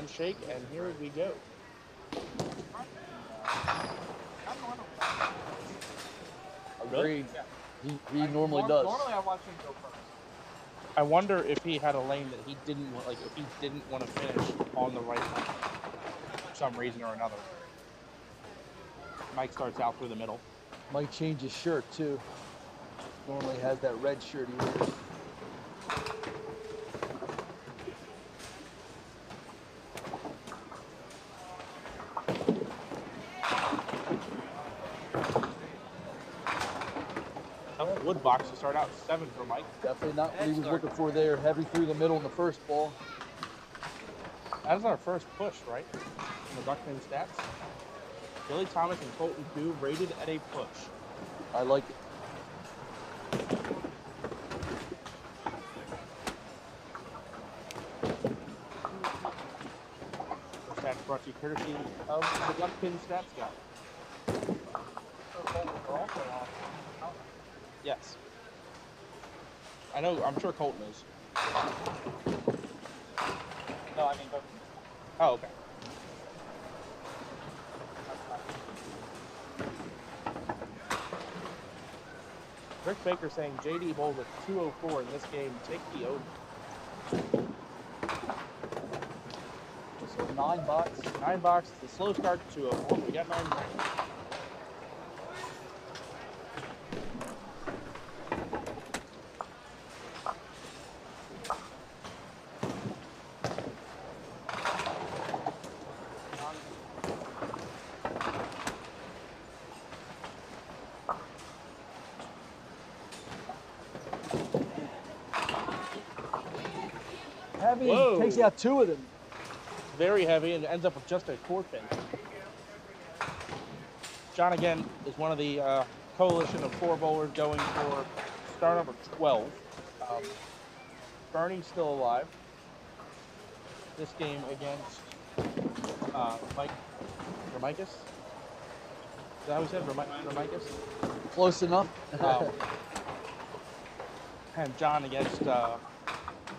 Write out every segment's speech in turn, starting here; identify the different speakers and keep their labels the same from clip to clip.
Speaker 1: handshake, and here we go.
Speaker 2: Agreed. He normally does.
Speaker 3: Normally I watch him go first.
Speaker 1: I wonder if he had a lane that he didn't want, like if he didn't want to finish on the right lane for some reason or another. Mike starts out through the middle.
Speaker 2: Mike changed his shirt too. Normally has that red shirt he wears.
Speaker 1: Wood box to start out 7 for Mike.
Speaker 2: Definitely not what he was looking for there. Heavy through the middle in the first ball.
Speaker 1: That was our first push, right? In the Duckman stats. Billy Thomas and Colton Koo rated at a push.
Speaker 2: I like it.
Speaker 1: Stats brought to you courtesy of the Duckpin Stats guy. Yes. I know, I'm sure Colton is.
Speaker 3: No, I mean, but
Speaker 1: Oh, okay. Rick Baker saying JD bowls at 204 in this game. Take the over.
Speaker 2: So 9 box.
Speaker 1: 9 box. The slow start to 204. We got 9 points.
Speaker 2: Heavy.
Speaker 1: Whoa.
Speaker 2: Takes out 2 of them.
Speaker 1: Very heavy and ends up with just a 4 pin. John again is one of the coalition of 4 bowlers going for star number 12. Bernie's still alive. This game against Mike Ramikis. Is that how we said? Ramikis?
Speaker 2: Close enough.
Speaker 1: And John against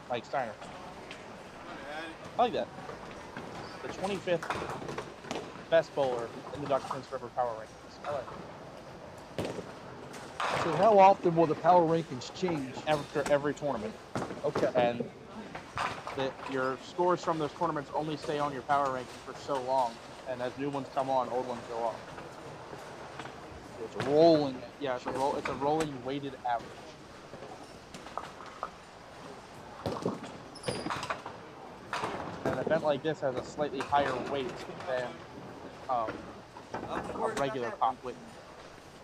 Speaker 1: Mike Steinert. I like that. The 25th best bowler in the Duck Prince River Power Rankings. I like it.
Speaker 2: So how often will the power rankings change?
Speaker 1: After every tournament.
Speaker 2: Okay.
Speaker 1: And your scores from those tournaments only stay on your power ranking for so long. And as new ones come on, old ones go off.
Speaker 2: So it's rolling.
Speaker 1: Yeah, it's a rolling weighted average. An event like this has a slightly higher weight than a regular pop Whitney.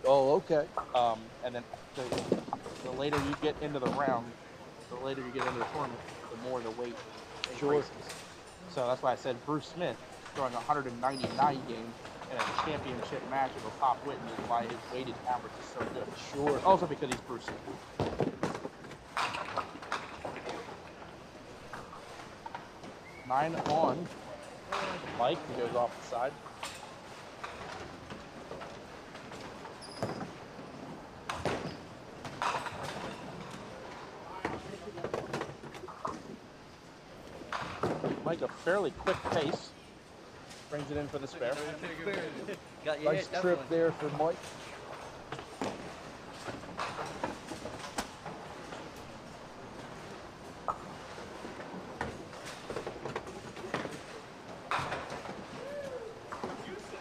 Speaker 2: Oh, okay.
Speaker 1: And then the later you get into the round, the later you get into the tournament, the more the weight increases. So that's why I said Bruce Smith throwing 199 games in a championship match of a Pop Whitney is why his weighted average is so good.
Speaker 2: Sure.
Speaker 1: Also because he's Bruce Smith. 9 on Mike, who goes off the side. Mike, a fairly quick pace, brings it in for the spare.
Speaker 2: Nice trip there for Mike.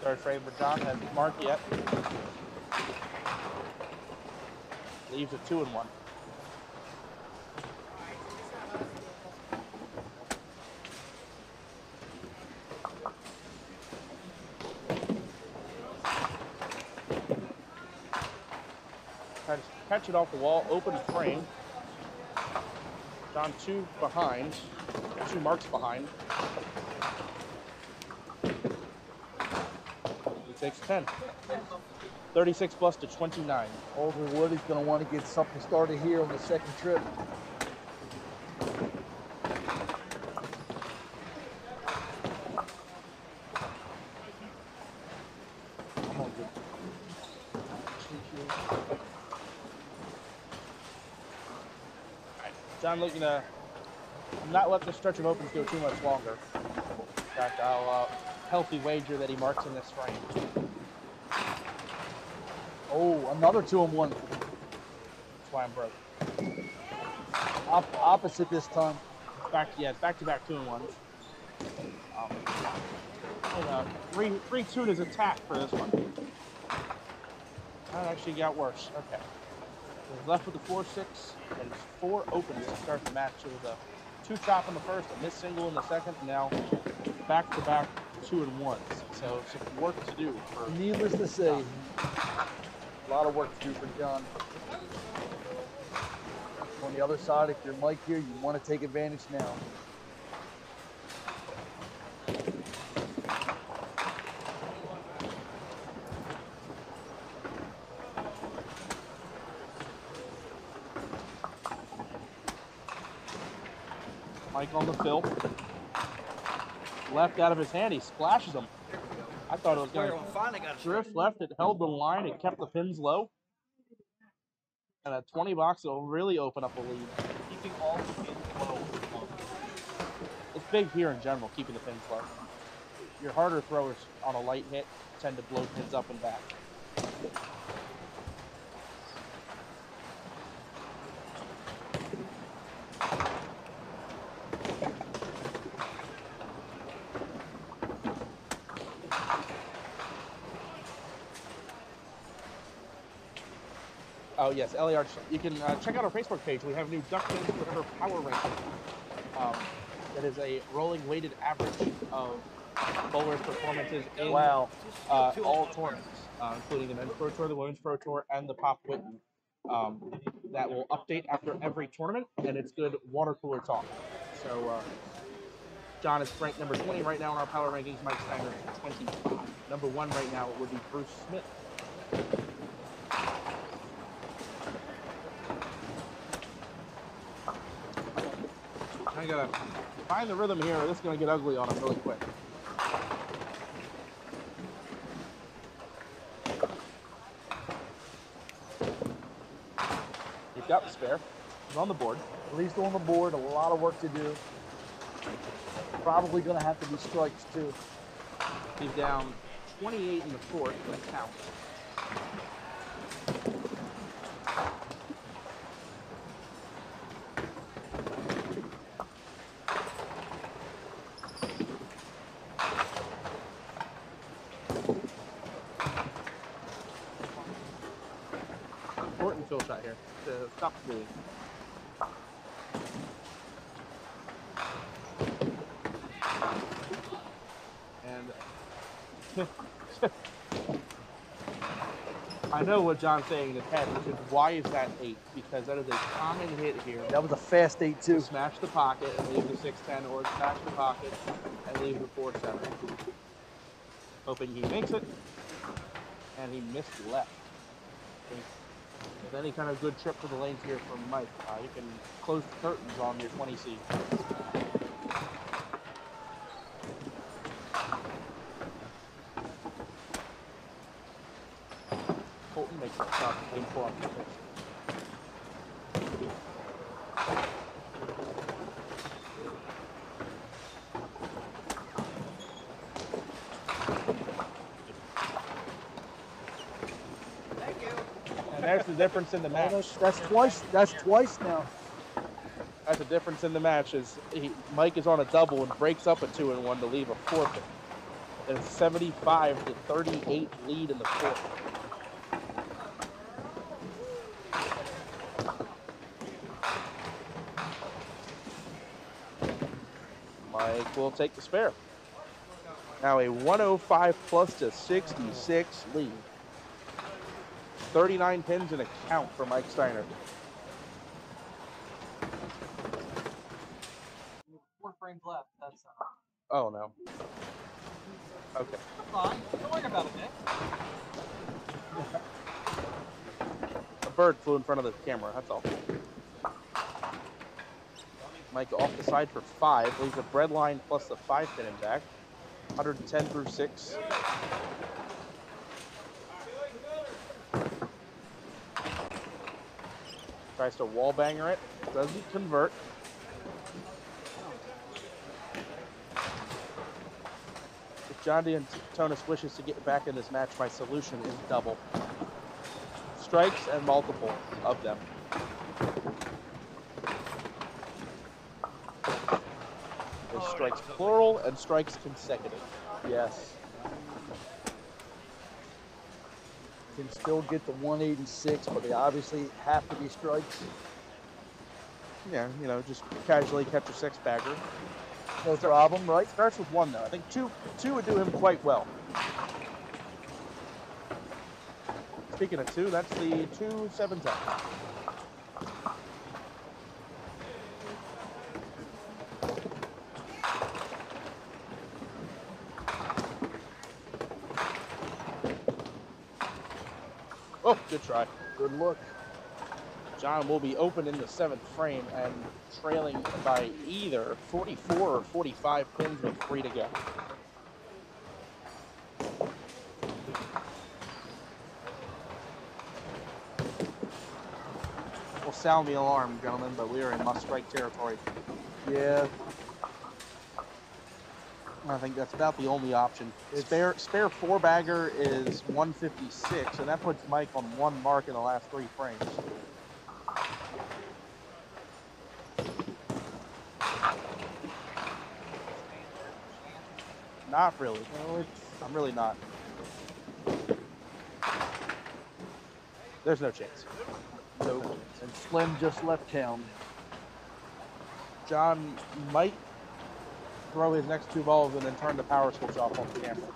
Speaker 1: Third frame for John, hasn't marked yet. Leaves a 2-1. Tries to catch it off the wall, open frame. John 2 behind, 2 marks behind. Takes 10. 36 plus to 29.
Speaker 2: Older Wood is going to want to get something started here on the second trip.
Speaker 1: John looking to not let the stretch of opens go too much longer. fact, I'll healthy wager that he marks in this frame.
Speaker 2: Oh, another 2-1.
Speaker 1: That's why I'm broke.
Speaker 2: Opposite this time.
Speaker 1: It's back-to-back 2-1s. 3-2 is attack for this one. That actually got worse. Okay. He's left with the 4-6, and it's 4 opens to start the match. It was a 2-chop in the first, a missed single in the second, and now back-to-back 2-1s. So some work to do for.
Speaker 2: Needless to say, a lot of work to do for John. On the other side, if you're Mike here, you want to take advantage now.
Speaker 1: Mike on the fill. Left out of his hand, he splashes him. I thought it was going to drift left. It held the line. It kept the pins low. And a 20 box will really open up a lead.
Speaker 3: Keeping all the pins low.
Speaker 1: It's big here in general, keeping the pins low. Your harder throwers on a light hit tend to blow pins up and back. Oh yes, LAR. You can check out our Facebook page. We have new Duck Pins Forever Power Ranking. That is a rolling weighted average of bowlers' performances in all tournaments, including the Men's Pro Tour, the Women's Pro Tour, and the Pop Whitten. That will update after every tournament, and it's good water cooler talk. So John is ranked number 20 right now in our power rankings. Mike Steinert is 25. Number 1 right now would be Bruce Smith. I gotta find the rhythm here, or this is gonna get ugly on him really quick. He's got the spare. He's on the board.
Speaker 2: At least on the board, a lot of work to do. Probably gonna have to be strikes too.
Speaker 1: He's down 28 in the fourth, but it counts. Important fill shot here to stop the bleeding. And I know what John's saying in his head, which is why is that 8? Because that is a common hit here.
Speaker 2: That was a fast 8 too.
Speaker 1: Smash the pocket and leave the 6-10, or smash the pocket and leave the 4-7. Hoping he makes it, and he missed left. With any kind of good trip to the lanes here from Mike, you can close the curtains on your 20C. Colton makes that shot in game 4 on the pitch. There's the difference in the match.
Speaker 2: That's twice. That's twice now.
Speaker 1: That's the difference in the match. Is Mike is on a double and breaks up a 2-1 to leave a forfeit. There's 75 to 38 lead in the fourth. Mike will take the spare. Now a 105 plus to 66 lead. 39 pins in a count for Mike Steinert.
Speaker 3: 4 frames left. That's
Speaker 1: Oh no. Okay.
Speaker 3: fine. Don't worry about it, Nick.
Speaker 1: A bird flew in front of the camera, that's all. Mike off the side for 5, leaves a bread line plus the 5 pin in back. 110 through 6. Tries to wall banger it, doesn't convert. John DeAntoniis wishes to get back in this match, my solution is double. Strikes and multiple of them. There's strikes plural and strikes consecutive.
Speaker 2: Yes. Can still get the 186, but they obviously have to be strikes.
Speaker 1: Yeah, you know, just casually catch a six-bagger.
Speaker 2: No problem, right?
Speaker 1: Starts with one, though. I think two would do him quite well. Speaking of two, that's the 2-7-10. Oh, good try.
Speaker 2: Good look.
Speaker 1: John will be open in the 7th frame and trailing by either 44 or 45 pins with 3 to go. We'll sound the alarm, gentlemen, but we are in must-strike territory.
Speaker 2: Yeah.
Speaker 1: I think that's about the only option. Spare 4-bagger is 156, and that puts Mike on 1 mark in the last 3 frames. Not really. No, I'm really not. There's no chance.
Speaker 2: Nope. And Slim just left town.
Speaker 1: John might throw his next 2 balls and then turn the power switch off on the camera.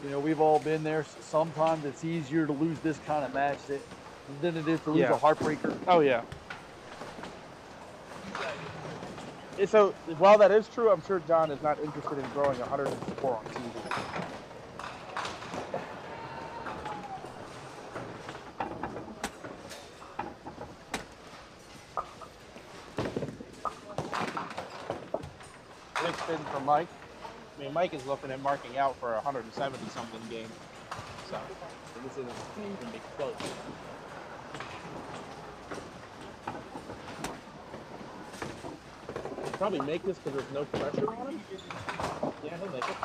Speaker 2: You know, we've all been there. Sometimes it's easier to lose this kind of match than it is to lose a heartbreaker.
Speaker 1: Oh, yeah. So, while that is true, I'm sure John is not interested in throwing 104 on TV. Big spin from Mike. I mean, Mike is looking at marking out for a 170-something game. So, this isn't even be close. Probably make this because there's no pressure on him. Yeah, he'll make it.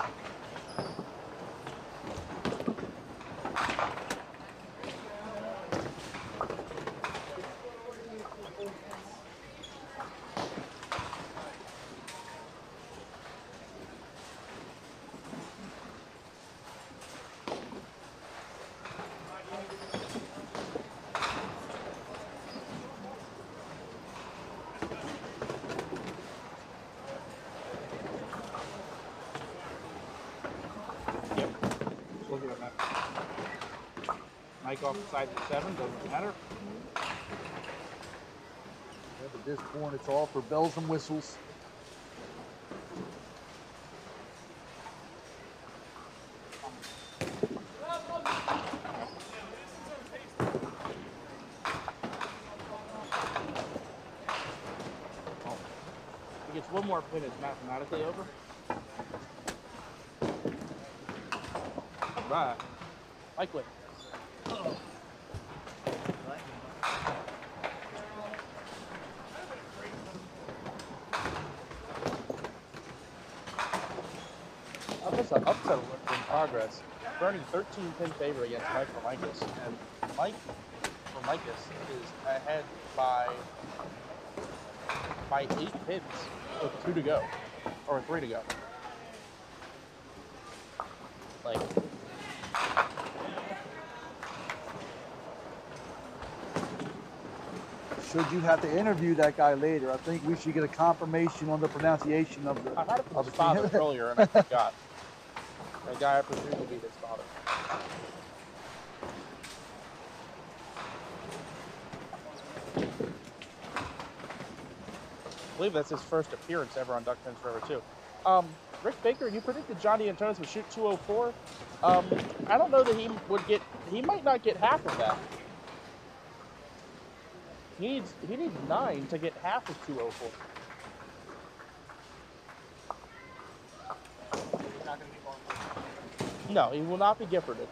Speaker 1: Mike off the side of 7, doesn't matter.
Speaker 2: Yeah, but at this point, it's all for bells and whistles.
Speaker 1: He gets one more pin, it's mathematically over. Right. Mike wins. Upset alert in progress. Burning 13-pin favor against Mike Formicus, and Mike Formicus is ahead by 8 pins with 2 to go, or 3 to go. Like,
Speaker 2: Should you have to interview that guy later, I think we should get a confirmation on the pronunciation of the.
Speaker 1: I had it from his father earlier, and I forgot. A guy I presume will be his father. I believe that's his first appearance ever on Duck Pins Forever, too. Rick Baker, you predicted John DeAntoniis would shoot 204. I don't know that he might not get half of that. He needs 9 to get half of 204.
Speaker 3: not going to be going.
Speaker 1: No, he will not be Gifforted.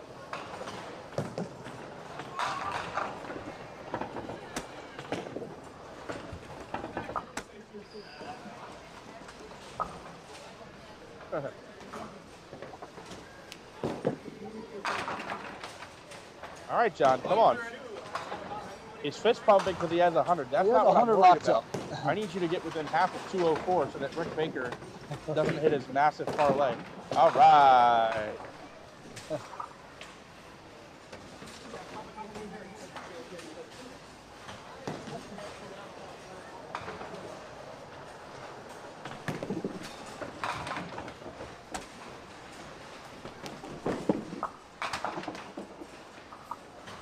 Speaker 1: All right, John, come on. He's fist pumping because he has 100. That's not what I'm
Speaker 2: 100
Speaker 1: worried
Speaker 2: locked
Speaker 1: about.
Speaker 2: up.
Speaker 1: I need you to get within half of 204 so that Rick Baker doesn't hit his massive parlay. All right.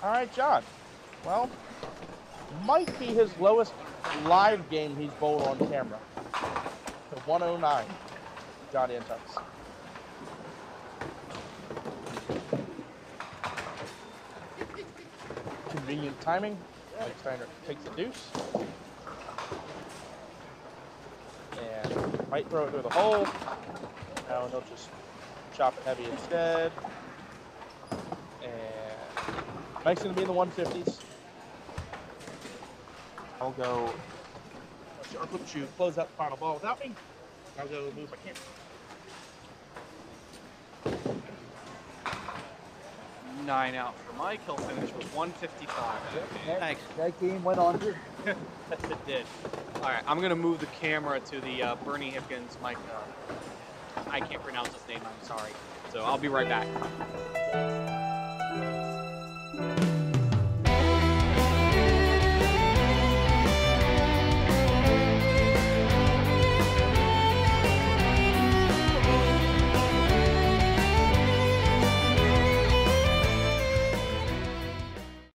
Speaker 1: All right, John. Well, might be his lowest live game he's bowled on camera. To 109, John DeAntoniis. Convenient timing. Like Steinert takes the deuce. And might throw it through the hole. Now he'll just chop it heavy instead. And Mike's going to be in the 150s. I'll go sharp with shoe, close out the final ball without me. I'll go move my camera.
Speaker 3: 9 out for Mike. He'll finish with 155. Thanks.
Speaker 2: That game went under.
Speaker 3: It did. All right, I'm going to move the camera to the Bernie Hipkins Mike. I can't pronounce his name, I'm sorry. So I'll be right back.